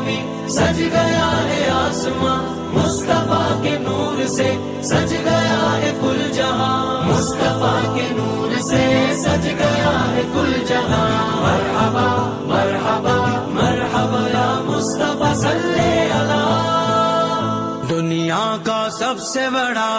زمین سج گیا ہے آسماں مصطفیٰ کے نور سے سج گیا ہے کل جہاں مصطفیٰ کے نور سے سج گیا ہے کل جہاں مرحبا مرحبا مرحبا یا مصطفیٰ صلی اللہ دنیا کا سب سے بڑا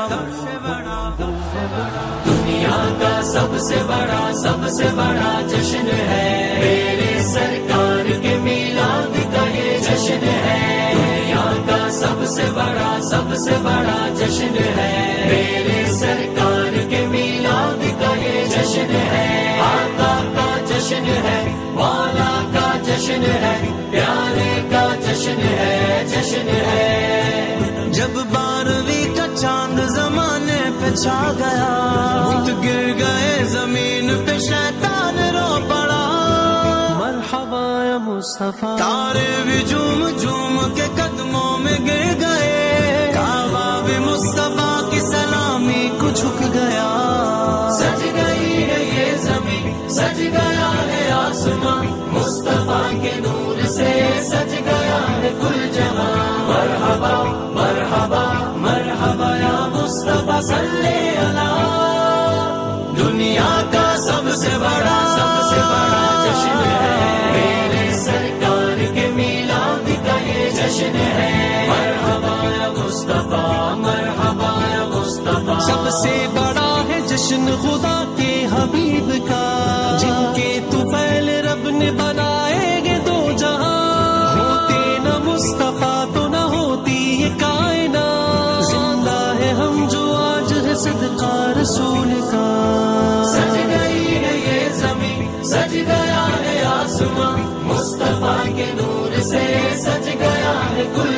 دنیا کا سب سے بڑا جشن ہے میرے سرکار کے میلاد کا یہ جشن ہے دنیا کا سب سے بڑا جشن ہے میرے سرکار کے میلاد کا یہ جشن ہے آقا کا جشن ہے مولا کا جشن ہے پیارے کا جشن ہے جب 12ویں کا چاند زمانے پہ چھا گیا بت گر گئے زمین پہ شیطان رو پڑا مرحبا یا مصطفیٰ تارے بھی جھوم جھوم کے قدموں میں گر گئے کعبہ بھی مصطفیٰ کی سلامی کو جھک گیا سج گئی ہے یہ زمین سج گیا ہے آسمان مصطفیٰ کے نور سے سج گیا ہے کل جہاں مرحبا مرحبا مرحبا یا مصطفیٰ صلی اللہ دنیا کا سب سے بڑا جشن ہے میرے سرکار کے میلاد کا یہ جشن ہے مرحبا یا مصطفیٰ مرحبا یا مصطفیٰ سب سے بڑا ہے جشن خدا کے حبیب کا جن کے طفیل رب نے بنائے گے دو جہاں ہوتے نہ مصطفیٰ تو نہ ہوتی یہ کائنات زندہ ہے ہم جو آج ہے صدقہ رسول کا سج گئی ہے یہ زمین سج گیا ہے آسماں مصطفیٰ کے نور سے سج گیا ہے کل